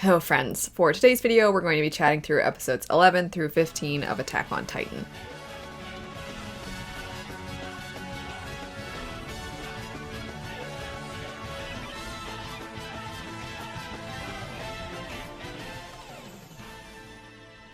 Hello friends, for today's video we're going to be chatting through episodes 11 through 15 of Attack on Titan.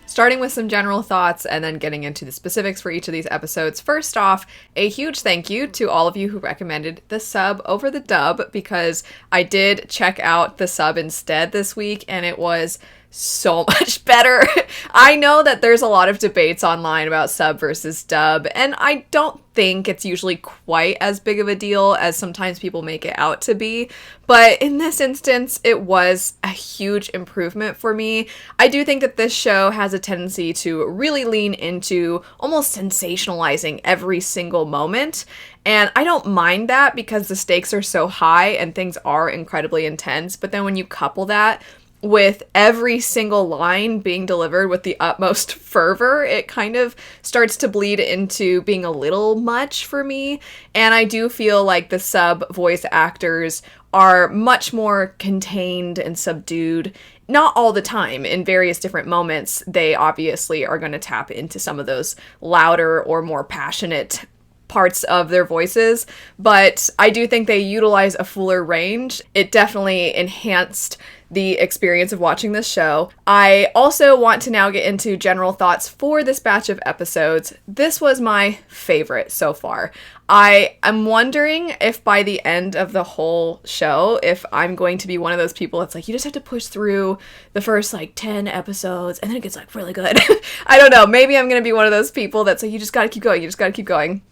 Starting with some general thoughts and then getting into the specifics for each of these episodes. First off, a huge thank you to all of you who recommended the sub over the dub, because I did check out the sub instead this week and it was so much better. I know that there's a lot of debates online about sub versus dub, and I don't think it's usually quite as big of a deal as sometimes people make it out to be, but in this instance, it was a huge improvement for me. I do think that this show has a tendency to really lean into almost sensationalizing every single moment, and I don't mind that because the stakes are so high and things are incredibly intense, but then when you couple that with every single line being delivered with the utmost fervor, it kind of starts to bleed into being a little much for me. And I do feel like the sub voice actors are much more contained and subdued. Not all the time. In various different moments, they obviously are going to tap into some of those louder or more passionate parts of their voices, but I do think they utilize a fuller range. It definitely enhanced the experience of watching this show. I also want to now get into general thoughts for this batch of episodes. This was my favorite so far. I am wondering if by the end of the whole show, if I'm going to be one of those people that's like, you just have to push through the first 10 episodes and then it gets really good. I don't know. Maybe I'm going to be one of those people that's like, you just got to keep going. You just got to keep going.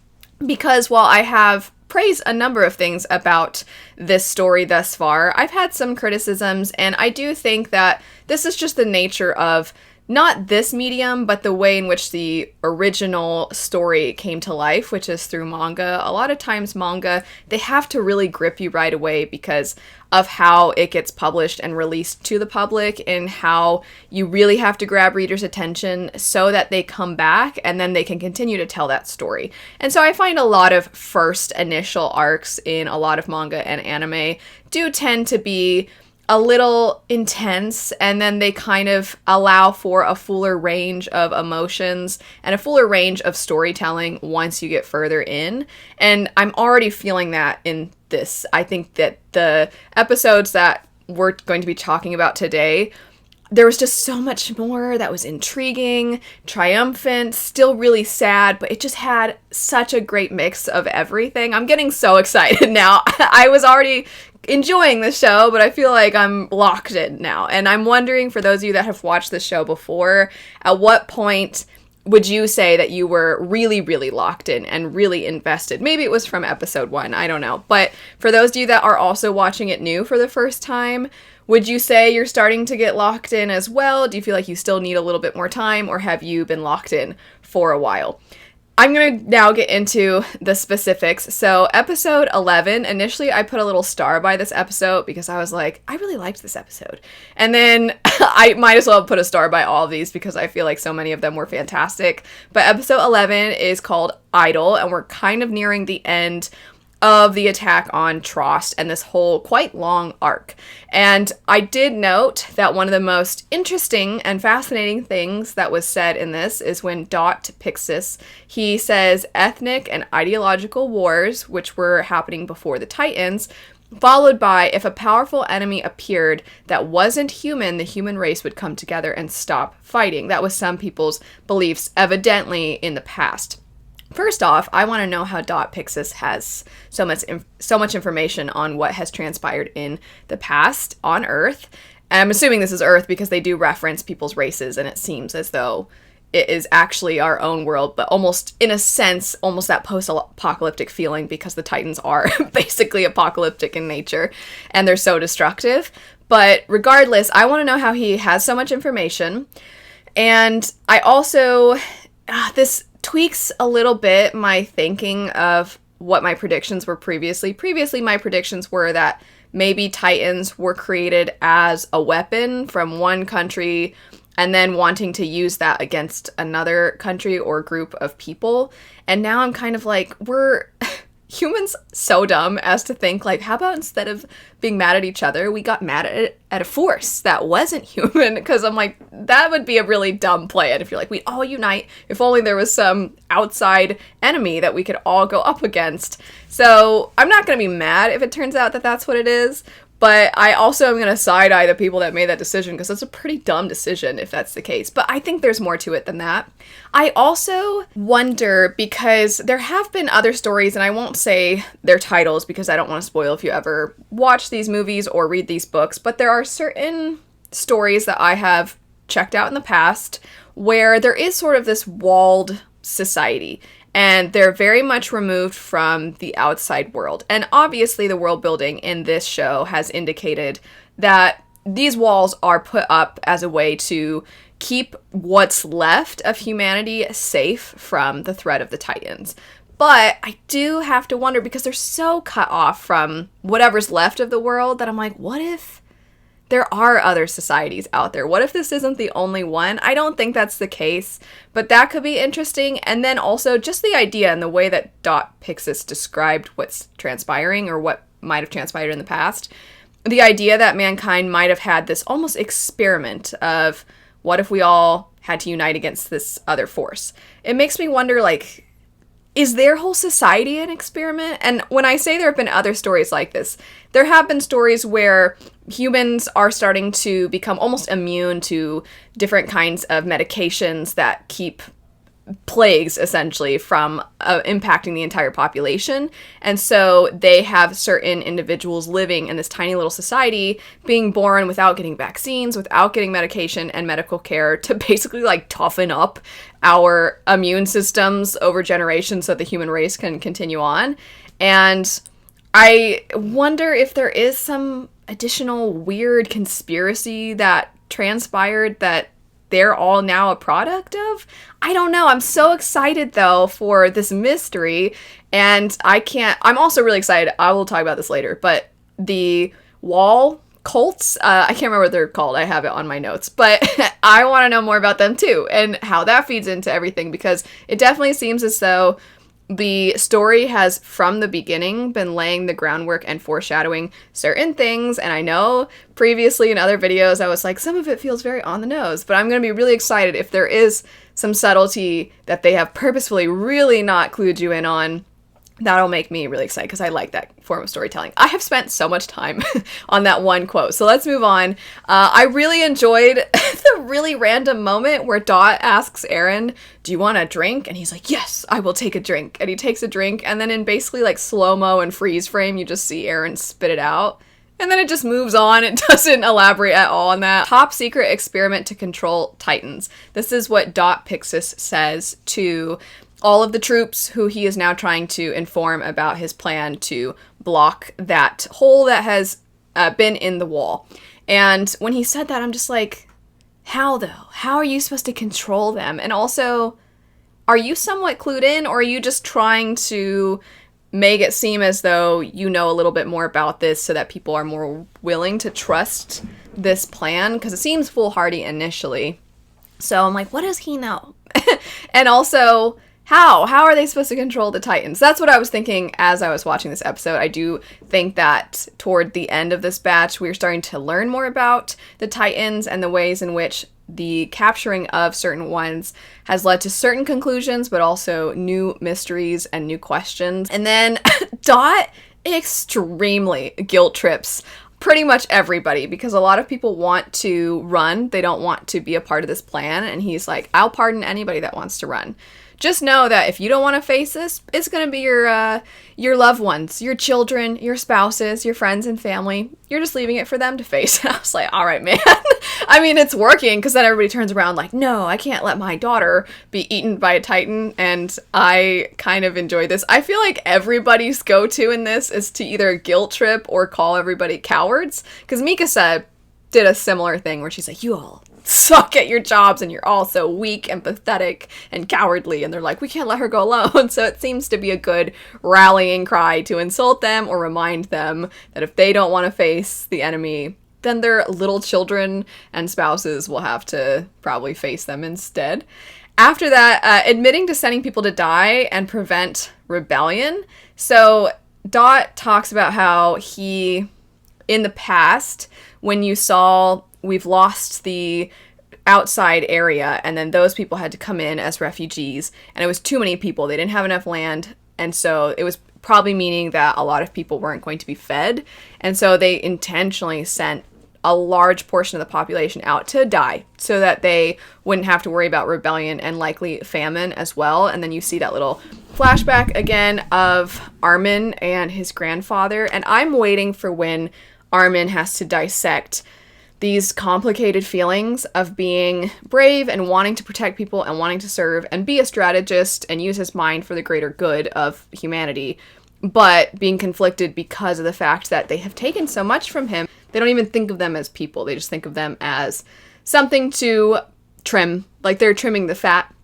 Because while I have praised a number of things about this story thus far, I've had some criticisms, and I do think that this is just the nature of not this medium, but the way in which the original story came to life, which is through manga. A lot of times manga, they have to really grip you right away because of how it gets published and released to the public, and how you really have to grab readers' attention so that they come back and then they can continue to tell that story. And so I find a lot of first initial arcs in a lot of manga and anime do tend to be a little intense, and then they kind of allow for a fuller range of emotions and a fuller range of storytelling once you get further in. And I'm already feeling that in this. I think that the episodes that we're going to be talking about today, there was just so much more that was intriguing, triumphant, still really sad, but it just had such a great mix of everything. I'm getting so excited now. I was already enjoying the show, but I feel like I'm locked in now. And I'm wondering, for those of you that have watched the show before, at what point would you say that you were really, really locked in and really invested? Maybe it was from episode 1, I don't know. But for those of you that are also watching it new for the first time, would you say you're starting to get locked in as well? Do you feel like you still need a little bit more time, or have you been locked in for a while? I'm going to now get into the specifics. So episode 11, initially I put a little star by this episode because I was like, I really liked this episode. And then I might as well put a star by all of these because I feel like so many of them were fantastic. But episode 11 is called Idol, and we're kind of nearing the end of the attack on Trost and this whole quite long arc. And I did note that one of the most interesting and fascinating things that was said in this is when Dot Pixis, he says ethnic and ideological wars, which were happening before the Titans, followed by if a powerful enemy appeared that wasn't human, the human race would come together and stop fighting. That was some people's beliefs, evidently in the past. First off, I want to know how Dot Pixis has so much information on what has transpired in the past on Earth. And I'm assuming this is Earth because they do reference people's races, and it seems as though it is actually our own world, but almost, in a sense, almost that post-apocalyptic feeling because the Titans are basically apocalyptic in nature, and they're so destructive. But regardless, I want to know how he has so much information. And I also, this tweaks a little bit my thinking of what my predictions were previously. Previously, my predictions were that maybe Titans were created as a weapon from one country and then wanting to use that against another country or group of people. And now I'm kind of like, humans so dumb as to think, like, how about instead of being mad at each other, we got mad at a force that wasn't human? Because I'm like, that would be a really dumb plan if you're like, we'd all unite if only there was some outside enemy that we could all go up against. So I'm not going to be mad if it turns out that that's what it is. But I also am going to side-eye the people that made that decision, because it's a pretty dumb decision if that's the case. But I think there's more to it than that. I also wonder, because there have been other stories, and I won't say their titles because I don't want to spoil if you ever watch these movies or read these books, but there are certain stories that I have checked out in the past where there is sort of this walled society. And they're very much removed from the outside world. And obviously the world building in this show has indicated that these walls are put up as a way to keep what's left of humanity safe from the threat of the Titans. But I do have to wonder, because they're so cut off from whatever's left of the world, that I'm like, what if there are other societies out there? What if this isn't the only one? I don't think that's the case, but that could be interesting. And then also just the idea and the way that Dot Pixis described what's transpiring, or what might have transpired in the past. The idea that mankind might have had this almost experiment of, what if we all had to unite against this other force? It makes me wonder, like, is their whole society an experiment? And when I say there have been other stories like this, there have been stories where humans are starting to become almost immune to different kinds of medications that keep plagues, essentially, from impacting the entire population. And so they have certain individuals living in this tiny little society, being born without getting vaccines, without getting medication and medical care, to basically, like, toughen up our immune systems over generations so the human race can continue on. And I wonder if there is some additional weird conspiracy that transpired that they're all now a product of. I don't know. I'm so excited, though, for this mystery. And I'm also really excited. I will talk about this later. But the wall cults, I can't remember what they're called. I have it on my notes. But I want to know more about them, too, and how that feeds into everything. Because it definitely seems as though the story has, from the beginning, been laying the groundwork and foreshadowing certain things. And I know previously in other videos I was like, some of it feels very on the nose, but I'm going to be really excited if there is some subtlety that they have purposefully really not clued you in on. That'll make me really excited, because I like that form of storytelling. I have spent so much time on that one quote. So let's move on. I really enjoyed the really random moment where Dot asks Eren, do you want a drink? And he's like, yes, I will take a drink. And he takes a drink, and then in basically like slow-mo and freeze frame, you just see Eren spit it out. And then it just moves on. It doesn't elaborate at all on that. Top secret experiment to control Titans. This is what Dot Pixis says to all of the troops who he is now trying to inform about his plan to block that hole that has been in the wall. And when he said that, I'm just like, how though? How are you supposed to control them? And also, are you somewhat clued in, or are you just trying to make it seem as though you know a little bit more about this so that people are more willing to trust this plan? Because it seems foolhardy initially. So I'm like, what does he know? And also, How are they supposed to control the Titans? That's what I was thinking as I was watching this episode. I do think that toward the end of this batch, we're starting to learn more about the Titans and the ways in which the capturing of certain ones has led to certain conclusions, but also new mysteries and new questions. And then Dot extremely guilt trips pretty much everybody, because a lot of people want to run. They don't want to be a part of this plan. And he's like, I'll pardon anybody that wants to run. Just know that if you don't want to face this, it's going to be your loved ones, your children, your spouses, your friends and family. You're just leaving it for them to face. And I was like, all right, man. I mean, it's working, because then everybody turns around like, no, I can't let my daughter be eaten by a Titan. And I kind of enjoy this. I feel like everybody's go-to in this is to either guilt trip or call everybody cowards. Because Mikasa did a similar thing where she's like, you all suck at your jobs and you're all so weak and pathetic and cowardly, and they're like, we can't let her go alone. So it seems to be a good rallying cry to insult them or remind them that if they don't want to face the enemy, then their little children and spouses will have to probably face them instead. After that, admitting to sending people to die and prevent rebellion. So Dot talks about how he, in the past, when you saw we've lost the outside area, and then those people had to come in as refugees, and it was too many people. They didn't have enough land, and so it was probably meaning that a lot of people weren't going to be fed, and so they intentionally sent a large portion of the population out to die so that they wouldn't have to worry about rebellion and likely famine as well. And then you see that little flashback again of Armin and his grandfather, and I'm waiting for when Armin has to dissect these complicated feelings of being brave and wanting to protect people and wanting to serve and be a strategist and use his mind for the greater good of humanity, but being conflicted because of the fact that they have taken so much from him. They don't even think of them as people. They just think of them as something to trim, like they're trimming the fat.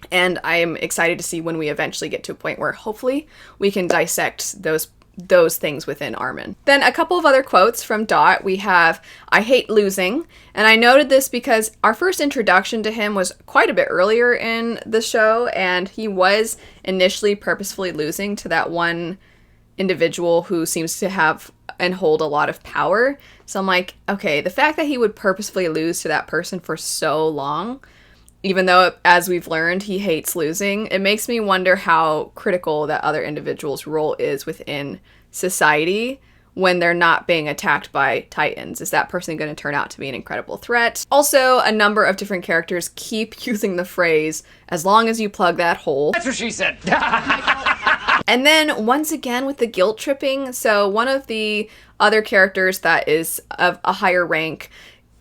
And I'm excited to see when we eventually get to a point where hopefully we can dissect those things within Armin. Then a couple of other quotes from Dot. We have, "I hate losing." And I noted this because our first introduction to him was quite a bit earlier in the show, and he was initially purposefully losing to that one individual who seems to have and hold a lot of power. So I'm like, okay, the fact that he would purposefully lose to that person for so long, even though, as we've learned, he hates losing, it makes me wonder how critical that other individual's role is within society when they're not being attacked by Titans. Is that person going to turn out to be an incredible threat? Also, a number of different characters keep using the phrase, "as long as you plug that hole." That's what she said. And then, once again, with the guilt tripping, so one of the other characters that is of a higher rank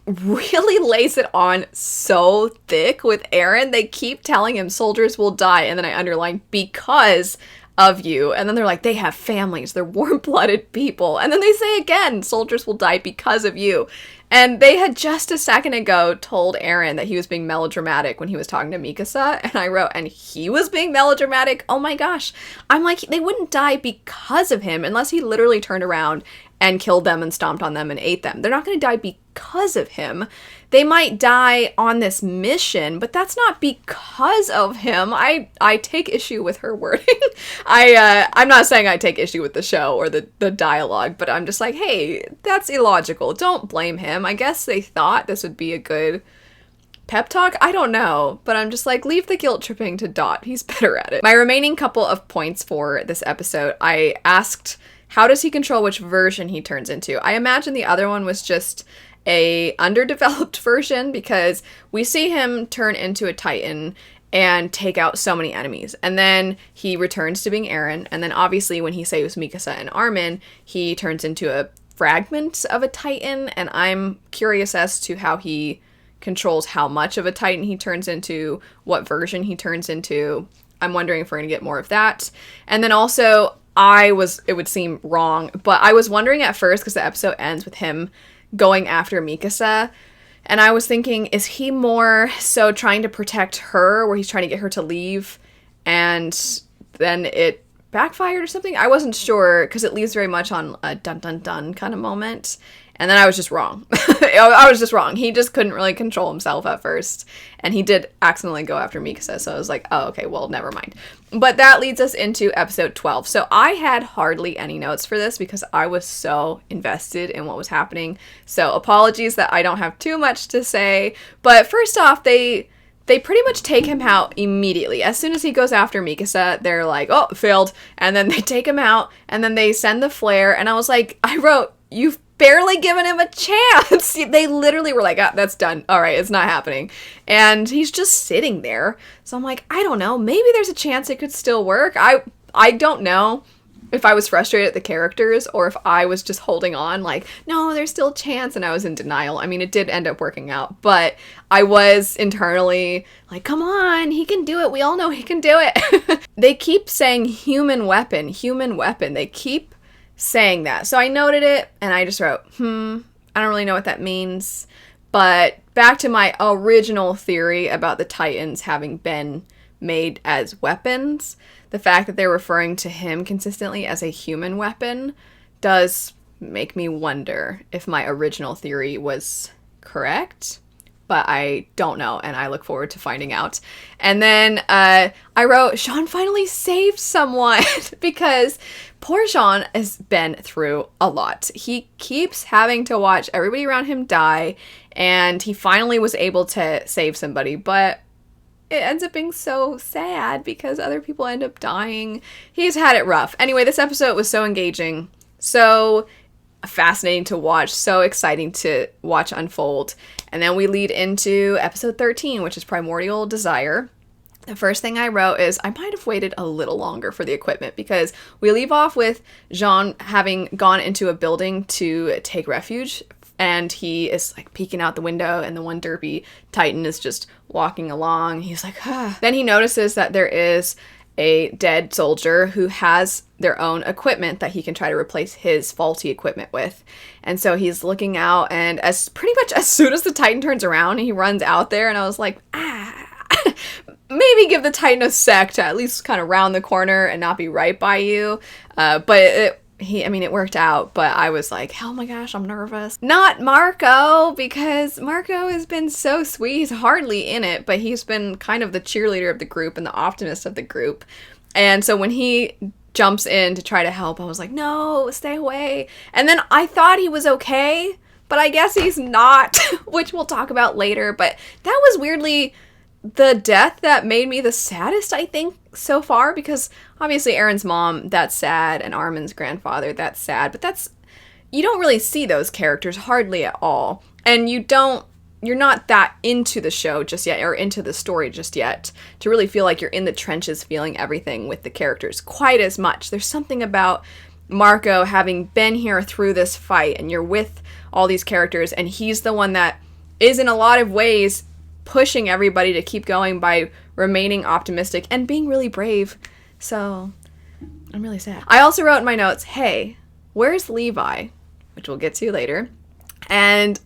really lays it on so thick with Eren. They keep telling him soldiers will die, and then I underline because of you. And then they're like, they have families, they're warm-blooded people. And then they say again, soldiers will die because of you. And they had just a second ago told Eren that he was being melodramatic when he was talking to Mikasa, and I wrote, and he was being melodramatic? Oh my gosh. I'm like, they wouldn't die because of him unless he literally turned around and killed them and stomped on them and ate them. They're not going to die because of him. They might die on this mission, but that's not because of him. I take issue with her wording. I'm not saying I take issue with the show or the dialogue, but I'm just like, hey, that's illogical. Don't blame him. I guess they thought this would be a good pep talk? I don't know, but I'm just like, leave the guilt tripping to Dot. He's better at it. My remaining couple of points for this episode, I asked, how does he control which version he turns into? I imagine the other one was just a underdeveloped version because we see him turn into a Titan and take out so many enemies. And then he returns to being Eren. And then obviously when he saves Mikasa and Armin, he turns into a fragment of a Titan. And I'm curious as to how he controls how much of a Titan he turns into, what version he turns into. I'm wondering if we're going to get more of that. And then also, it would seem wrong, but I was wondering at first, because the episode ends with him going after Mikasa, and I was thinking, is he more so trying to protect her, where he's trying to get her to leave, and then it backfired or something? I wasn't sure, because it leaves very much on a dun-dun-dun kind of moment. And then I was just wrong. I was just wrong. He just couldn't really control himself at first. And he did accidentally go after Mikasa. So I was like, oh, okay, well, never mind. But that leads us into episode 12. So I had hardly any notes for this because I was so invested in what was happening. So apologies that I don't have too much to say. But first off, they pretty much take him out immediately. As soon as he goes after Mikasa, they're like, oh, failed. And then they take him out. And then they send the flare. And I was like, I wrote, you've barely given him a chance. They literally were like, ah, that's done. All right, it's not happening. And he's just sitting there. So I'm like, I don't know. Maybe there's a chance it could still work. I don't know if I was frustrated at the characters or if I was just holding on like, no, there's still a chance. And I was in denial. I mean, it did end up working out, but I was internally like, come on, he can do it. We all know he can do it. They keep saying human weapon, human weapon. They keep saying that. So I noted it and I just wrote, I don't really know what that means. But back to my original theory about the Titans having been made as weapons, the fact that they're referring to him consistently as a human weapon does make me wonder if my original theory was correct. but I don't know, and I look forward to finding out. And then I wrote, Jean finally saved someone, because poor Jean has been through a lot. He keeps having to watch everybody around him die, and he finally was able to save somebody, but it ends up being so sad because other people end up dying. He's had it rough. Anyway, this episode was so engaging, so fascinating to watch, so exciting to watch unfold. And then we lead into episode 13, which is Primordial Desire. The first thing I wrote is I might have waited a little longer for the equipment, because we leave off with Jean having gone into a building to take refuge, and he is like peeking out the window, and the one derpy Titan is just walking along. He's like, ah. Then he notices that there is a dead soldier who has their own equipment that he can try to replace his faulty equipment with. And so he's looking out, and pretty much as soon as the Titan turns around, he runs out there, and I was like, maybe give the Titan a sec to at least kind of round the corner and not be right by you. But it worked out, but I was like, oh my gosh, I'm nervous. Not Marco, because Marco has been so sweet. He's hardly in it, but he's been kind of the cheerleader of the group and the optimist of the group. And so when he jumps in to try to help, I was like, no, stay away. And then I thought he was okay, but I guess he's not, which we'll talk about later. But that was weirdly the death that made me the saddest, I think, so far, because obviously Eren's mom, that's sad, and Armin's grandfather, that's sad, but you don't really see those characters hardly at all, and you're not that into the show just yet, or into the story just yet, to really feel like you're in the trenches feeling everything with the characters quite as much. There's something about Marco having been here through this fight, and you're with all these characters, and he's the one that is in a lot of ways pushing everybody to keep going by remaining optimistic and being really brave. So I'm really sad. I also wrote in my notes, hey, where's Levi? Which we'll get to later. And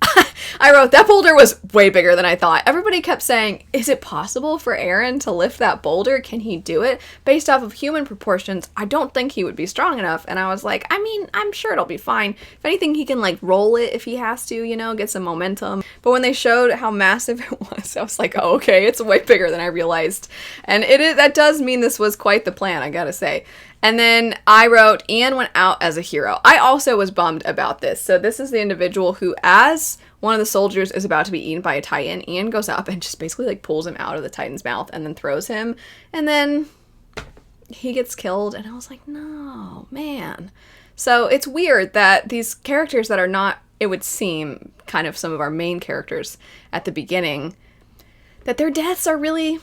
I wrote, that boulder was way bigger than I thought. Everybody kept saying, is it possible for Eren to lift that boulder? Can he do it? Based off of human proportions, I don't think he would be strong enough. And I was like, I'm sure it'll be fine. If anything, he can like roll it if he has to, get some momentum. But when they showed how massive it was, I was like, oh, okay, it's way bigger than I realized. And that does mean this was quite the plan, I gotta say. And then I wrote, Ian went out as a hero. I also was bummed about this. So this is the individual who, as one of the soldiers is about to be eaten by a Titan, Ian goes up and just basically like pulls him out of the Titan's mouth and then throws him. And then he gets killed. And I was like, no, man. So it's weird that these characters that are not, it would seem, kind of some of our main characters at the beginning, that their deaths are really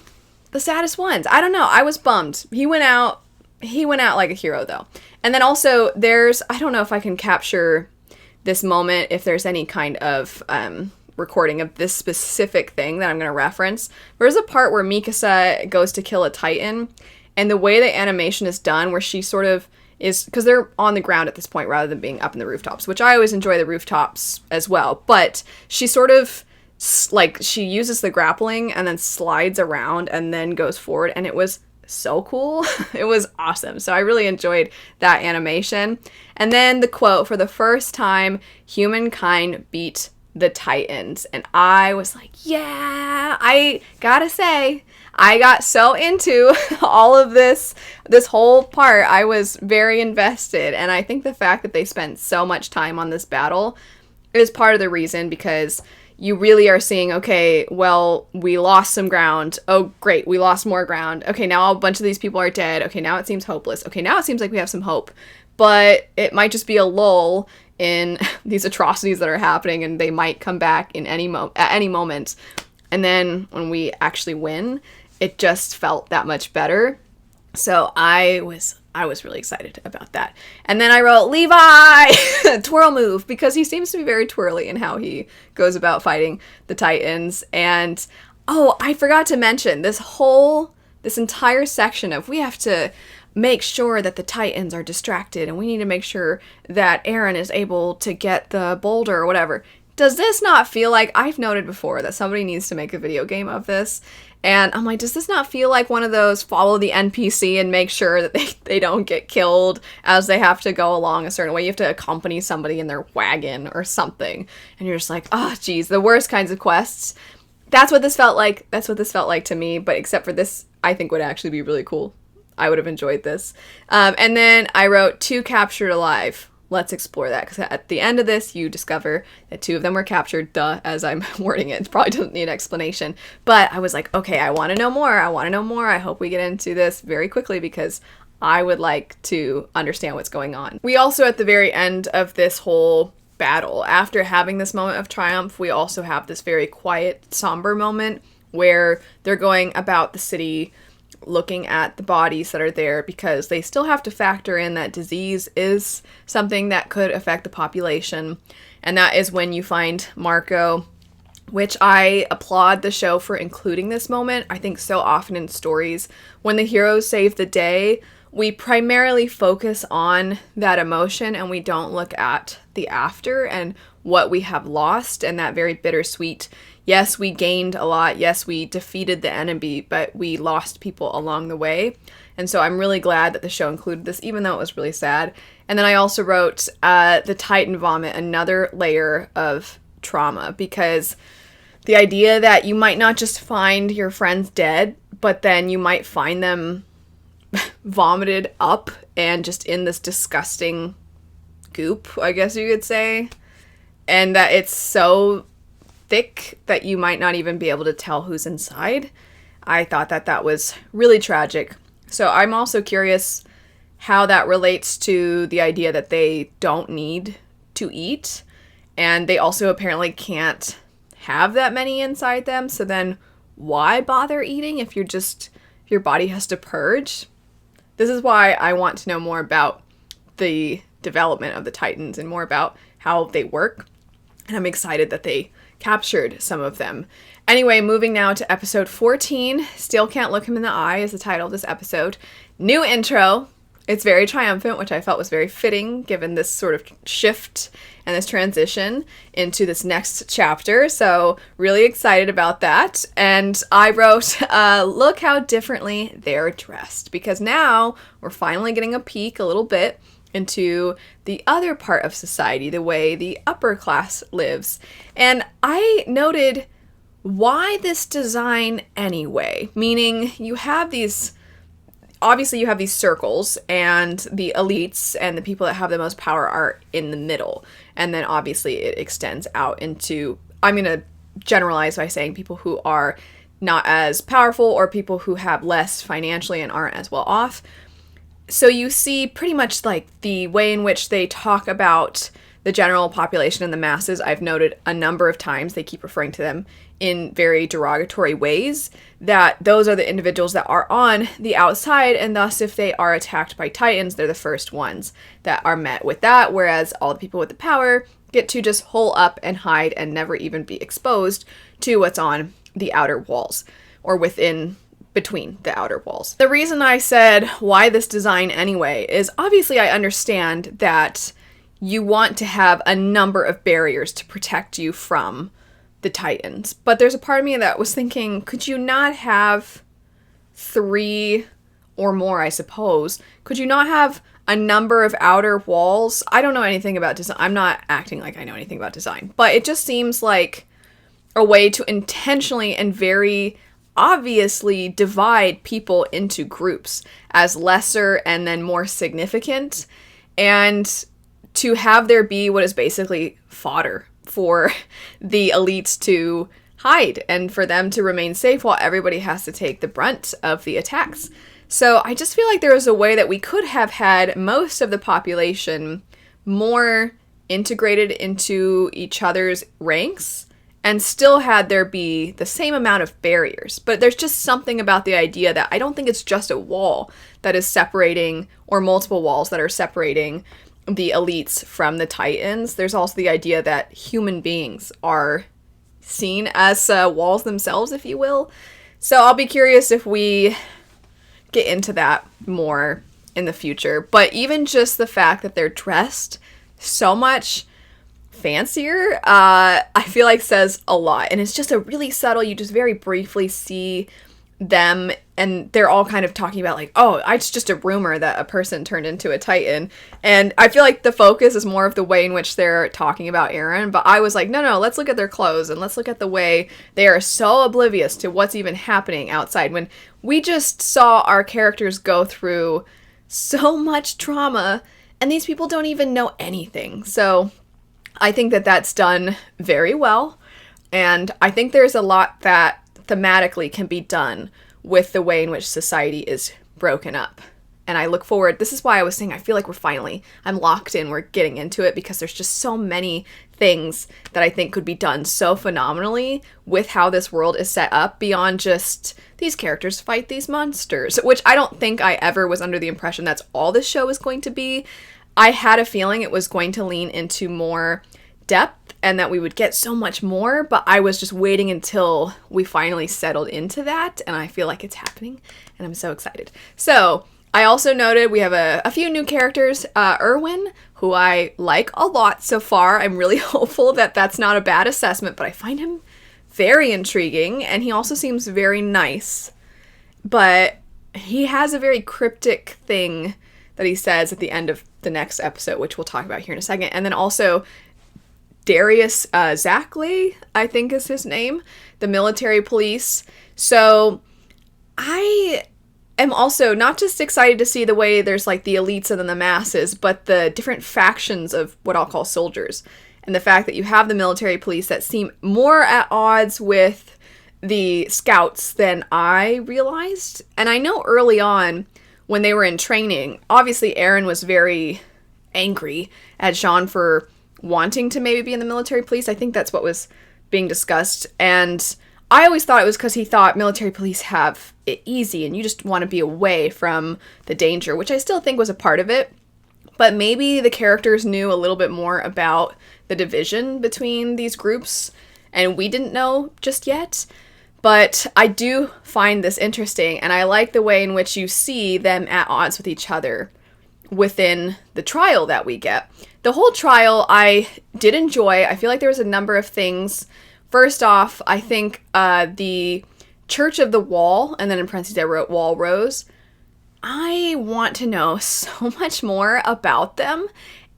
the saddest ones. I don't know. I was bummed. He went out like a hero, though. And then also, I don't know if I can capture this moment, if there's any kind of recording of this specific thing that I'm going to reference. There's a part where Mikasa goes to kill a Titan, and the way the animation is done, where she sort of is, because they're on the ground at this point rather than being up in the rooftops, which I always enjoy the rooftops as well, but she sort of, like, she uses the grappling and then slides around and then goes forward, and it was so cool. It was awesome. So I really enjoyed that animation. And then the quote, for the first time, humankind beat the Titans. And I was like, yeah, I gotta say, I got so into all of this whole part. I was very invested. And I think the fact that they spent so much time on this battle is part of the reason, because you really are seeing, okay, well, we lost some ground. Oh, great, we lost more ground. Okay, now a bunch of these people are dead. Okay, now it seems hopeless. Okay, now it seems like we have some hope. But it might just be a lull in these atrocities that are happening, and they might come back at any moment. And then when we actually win, it just felt that much better. So I was really excited about that. And then I wrote, Levi! Twirl move, because he seems to be very twirly in how he goes about fighting the Titans. And, oh, I forgot to mention, this entire section of we have to make sure that the Titans are distracted, and we need to make sure that Eren is able to get the boulder or whatever. Does this not feel like, I've noted before that somebody needs to make a video game of this, and I'm like, does this not feel like one of those follow the NPC and make sure that they don't get killed as they have to go along a certain way? You have to accompany somebody in their wagon or something, and you're just like, oh geez, the worst kinds of quests. That's what this felt like. That's what this felt like to me. But except for this, I think would actually be really cool. I would have enjoyed this. And then I wrote 2 captured alive. Let's explore that, because at the end of this, you discover that 2 of them were captured. Duh, as I'm wording it. It probably doesn't need an explanation. But I was like, okay, I want to know more. I want to know more. I hope we get into this very quickly, because I would like to understand what's going on. We also, at the very end of this whole battle, after having this moment of triumph, we also have this very quiet, somber moment where they're going about the city looking at the bodies that are there, because they still have to factor in that disease is something that could affect the population. And that is when you find Marco, which I applaud the show for including this moment. I think so often in stories, when the heroes save the day, we primarily focus on that emotion and we don't look at the after and what we have lost, and that very bittersweet, yes, we gained a lot, yes, we defeated the enemy, but we lost people along the way. And so I'm really glad that the show included this, even though it was really sad. And then I also wrote the Titan vomit, another layer of trauma, because the idea that you might not just find your friends dead, but then you might find them vomited up and just in this disgusting goop, I guess you could say, and that it's so thick that you might not even be able to tell who's inside. I thought that that was really tragic. So I'm also curious how that relates to the idea that they don't need to eat, and they also apparently can't have that many inside them, so then why bother eating if your body has to purge? This is why I want to know more about the development of the Titans and more about how they work, and I'm excited that they captured some of them. Anyway, moving now to episode 14, Still Can't Look Him in the Eye is the title of this episode. New intro. It's very triumphant, which I felt was very fitting given this sort of shift and this transition into this next chapter. So really excited about that. And I wrote, look how differently they're dressed, because now we're finally getting a peek a little bit into the other part of society, the way the upper class lives. And I noted, why this design anyway? Meaning you have these, obviously you have these circles, and the elites and the people that have the most power are in the middle. And then obviously it extends out into, I'm going to generalize by saying people who are not as powerful or people who have less financially and aren't as well off. So you see pretty much like the way in which they talk about the general population and the masses. I've noted a number of times they keep referring to them in very derogatory ways, that those are the individuals that are on the outside, and thus if they are attacked by Titans, they're the first ones that are met with that, whereas all the people with the power get to just hole up and hide and never even be exposed to what's on the outer walls or between the outer walls. The reason I said why this design anyway is obviously I understand that you want to have a number of barriers to protect you from the Titans, but there's a part of me that was thinking, could you not have 3 or more, I suppose? Could you not have a number of outer walls? I don't know anything about design. I'm not acting like I know anything about design, but it just seems like a way to intentionally and very obviously divide people into groups as lesser and then more significant, and to have there be what is basically fodder for the elites to hide and for them to remain safe while everybody has to take the brunt of the attacks. So I just feel like there was a way that we could have had most of the population more integrated into each other's ranks and still had there be the same amount of barriers. But there's just something about the idea that I don't think it's just a wall that is separating, or multiple walls that are separating the elites from the Titans. There's also the idea that human beings are seen as walls themselves, if you will. So I'll be curious if we get into that more in the future. But even just the fact that they're dressed so much fancier, I feel like says a lot. And it's just a really subtle, you just very briefly see them, and they're all kind of talking about like, oh, it's just a rumor that a person turned into a Titan. And I feel like the focus is more of the way in which they're talking about Eren, but I was like, no, let's look at their clothes and let's look at the way they are so oblivious to what's even happening outside, when we just saw our characters go through so much trauma and these people don't even know anything. So I think that that's done very well, and I think there's a lot that thematically can be done with the way in which society is broken up. And I look forward, this is why I was saying I feel like I'm locked in, we're getting into it, because there's just so many things that I think could be done so phenomenally with how this world is set up beyond just these characters fight these monsters, which I don't think I ever was under the impression that's all this show is going to be. I had a feeling it was going to lean into more depth and that we would get so much more, but I was just waiting until we finally settled into that, and I feel like it's happening, and I'm so excited. So, I also noted we have a few new characters. Erwin, who I like a lot so far. I'm really hopeful that that's not a bad assessment, but I find him very intriguing, and he also seems very nice. But he has a very cryptic thing that he says at the end of the next episode, which we'll talk about here in a second. And then also Darius Zackley, I think is his name, the military police. So I am also not just excited to see the way there's like the elites and then the masses, but the different factions of what I'll call soldiers. And the fact that you have the military police that seem more at odds with the scouts than I realized. And I know early on when they were in training, obviously Eren was very angry at Jean for wanting to maybe be in the military police. I think that's what was being discussed. And I always thought it was because he thought military police have it easy and you just want to be away from the danger, which I still think was a part of it. But maybe the characters knew a little bit more about the division between these groups and we didn't know just yet. But I do find this interesting, and I like the way in which you see them at odds with each other within the trial that we get. The whole trial I did enjoy. I feel like there was a number of things. First off, I think the Church of the Wall, and then in parentheses I wrote Wall Rose. I want to know so much more about them.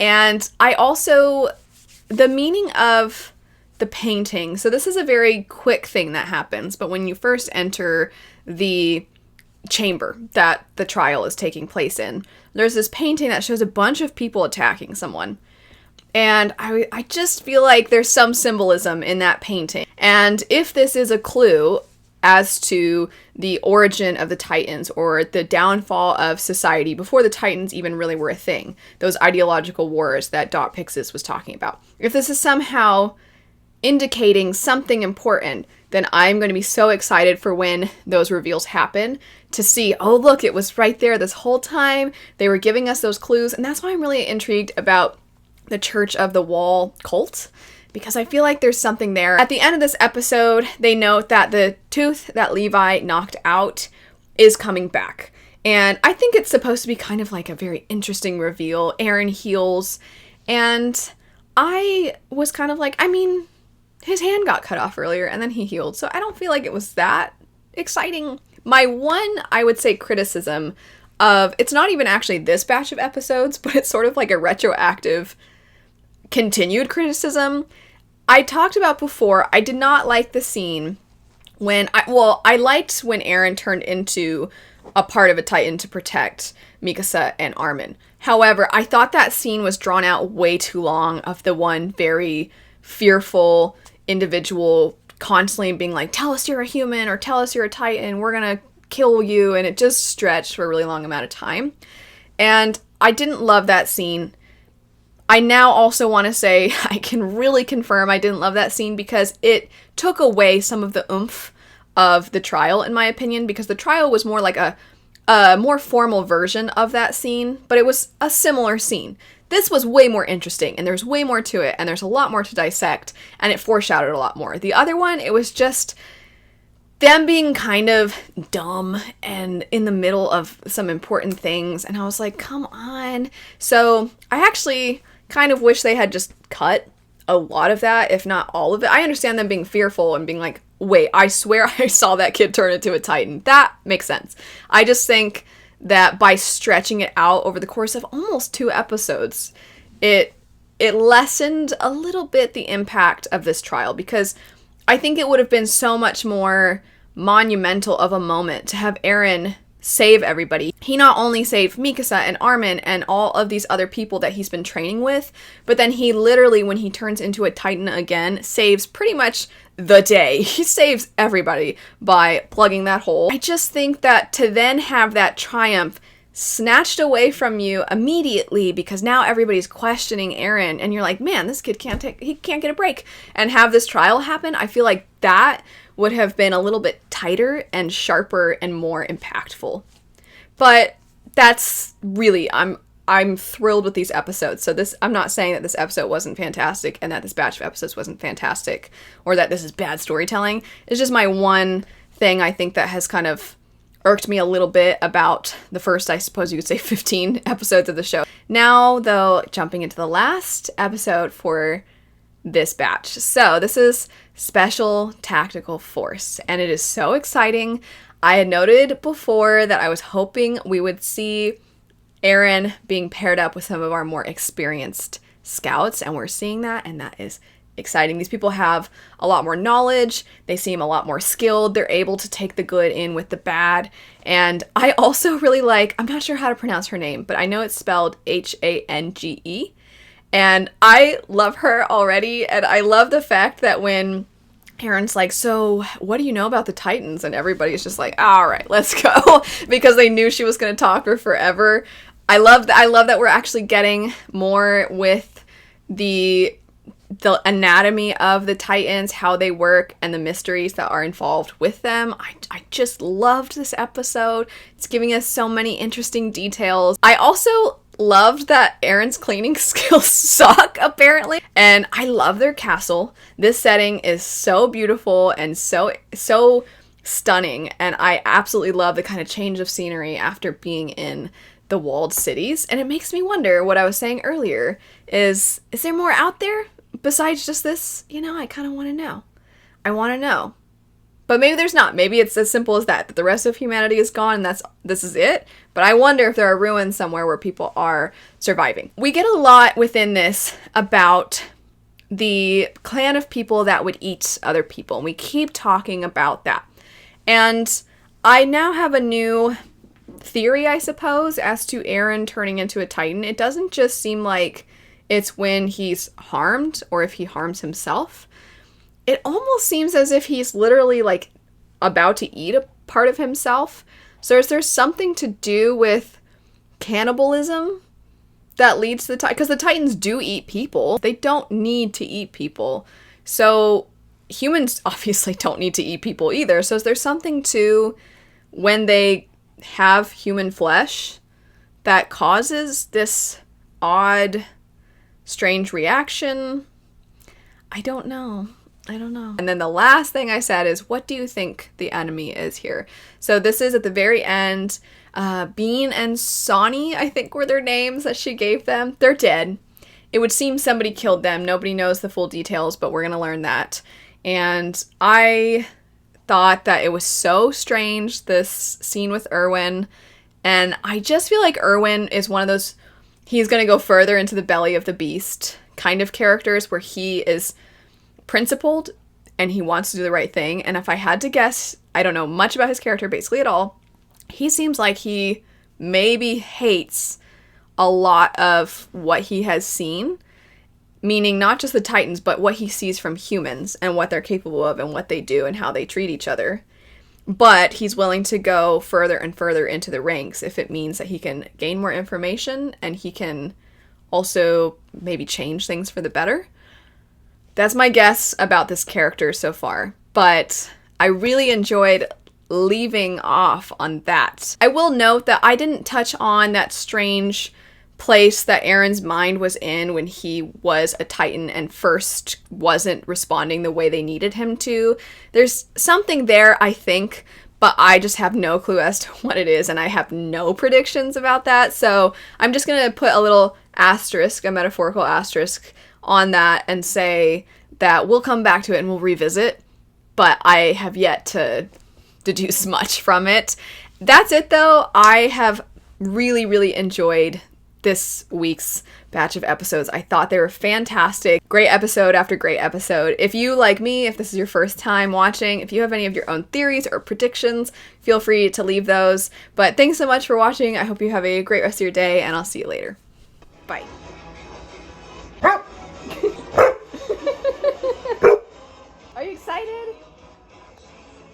And I also, the meaning of the painting. So this is a very quick thing that happens, but when you first enter the chamber that the trial is taking place in, there's this painting that shows a bunch of people attacking someone. And I just feel like there's some symbolism in that painting. And if this is a clue as to the origin of the Titans or the downfall of society before the Titans even really were a thing, those ideological wars that Dot Pixis was talking about, if this is somehow indicating something important, then I'm going to be so excited for when those reveals happen to see, oh, look, it was right there this whole time. They were giving us those clues. And that's why I'm really intrigued about the Church of the Wall cult, because I feel like there's something there. At the end of this episode, they note that the tooth that Levi knocked out is coming back. And I think it's supposed to be kind of like a very interesting reveal. Eren heals. And I was kind of like, I mean, his hand got cut off earlier and then he healed. So I don't feel like it was that exciting. My one, I would say, criticism of, it's not even actually this batch of episodes, but it's sort of like a retroactive continued criticism. I talked about before, I did not like the scene when, I liked when Eren turned into a part of a Titan to protect Mikasa and Armin. However, I thought that scene was drawn out way too long of the one very fearful individual constantly being like, tell us you're a human or tell us you're a Titan, we're gonna kill you, and it just stretched for a really long amount of time. And I didn't love that scene. I now also want to say I can really confirm I didn't love that scene because it took away some of the oomph of the trial, in my opinion, because the trial was more like a more formal version of that scene, but it was a similar scene. This was way more interesting, and there's way more to it, and there's a lot more to dissect, and it foreshadowed a lot more. The other one, it was just them being kind of dumb and in the middle of some important things, and I was like, come on. So I actually kind of wish they had just cut a lot of that, if not all of it. I understand them being fearful and being like, wait, I swear I saw that kid turn into a Titan. That makes sense. I just think that by stretching it out over the course of almost 2 episodes, it lessened a little bit the impact of this trial, because I think it would have been so much more monumental of a moment to have Eren save everybody. He not only saved Mikasa and Armin and all of these other people that he's been training with, but then he literally, when he turns into a Titan again, saves pretty much the day. He saves everybody by plugging that hole. I just think that to then have that triumph snatched away from you immediately, because now everybody's questioning Eren and you're like, man, this kid can't get a break, and have this trial happen, I feel like that would have been a little bit tighter and sharper and more impactful. But that's really, I'm thrilled with these episodes. So this, I'm not saying that this episode wasn't fantastic and that this batch of episodes wasn't fantastic, or that this is bad storytelling. It's just my one thing I think that has kind of irked me a little bit about the first, I suppose you could say, 15 episodes of the show. Now, though, jumping into the last episode for this batch. So this is Special Tactical Force, and it is so exciting. I had noted before that I was hoping we would see Eren being paired up with some of our more experienced scouts, and we're seeing that, and that is exciting. These people have a lot more knowledge, they seem a lot more skilled, they're able to take the good in with the bad, and I also really like, I'm not sure how to pronounce her name, but I know it's spelled Hange, and I love her already, and I love the fact that when Eren's like, so what do you know about the Titans? And everybody's just like, all right, let's go, because they knew she was going to talk for forever. I love that we're actually getting more with the anatomy of the Titans, how they work, and the mysteries that are involved with them. I just loved this episode. It's giving us so many interesting details. I also loved that Eren's cleaning skills suck, apparently. And I love their castle. This setting is so beautiful and so stunning. And I absolutely love the kind of change of scenery after being in the walled cities. And it makes me wonder, what I was saying earlier, is there more out there besides just this? You know, I kind of want to know. I want to know. But maybe there's not. Maybe it's as simple as that the rest of humanity is gone and this is it. But I wonder if there are ruins somewhere where people are surviving. We get a lot within this about the clan of people that would eat other people. And we keep talking about that. And I now have a new theory, I suppose, as to Eren turning into a Titan. It doesn't just seem like it's when he's harmed or if he harms himself. It almost seems as if he's literally like about to eat a part of himself. So is there something to do with cannibalism that leads to the Titans? Because the Titans do eat people. They don't need to eat people. So humans obviously don't need to eat people either. So is there something to when they have human flesh that causes this odd, strange reaction? I don't know. And then the last thing I said is, what do you think the enemy is here? So this is at the very end. Bean and Sonny, I think were their names that she gave them. They're dead. It would seem somebody killed them. Nobody knows the full details, but we're going to learn that. And I thought that it was so strange, this scene with Erwin. And I just feel like Erwin is one of those, he's going to go further into the belly of the beast kind of characters where he is principled and he wants to do the right thing. And if I had to guess, I don't know much about his character basically at all. He seems like he maybe hates a lot of what he has seen, meaning not just the Titans, but what he sees from humans and what they're capable of and what they do and how they treat each other. But he's willing to go further and further into the ranks if it means that he can gain more information and he can also maybe change things for the better. That's my guess about this character so far, but I really enjoyed leaving off on that. I will note that I didn't touch on that strange place that Eren's mind was in when he was a Titan and first wasn't responding the way they needed him to. There's something there, I think, but I just have no clue as to what it is, and I have no predictions about that, so I'm just going to put a little asterisk, a metaphorical asterisk, on that and say that we'll come back to it and we'll revisit but I have yet to deduce much from it. That's it, though. I have really, really enjoyed this week's batch of episodes. I thought they were fantastic. Great episode after great episode. If you, like me, if this is your first time watching, if you have any of your own theories or predictions, feel free to leave those. But thanks so much for watching. I hope you have a great rest of your day, and I'll see you later. Bye. Are you excited?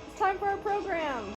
It's time for our program.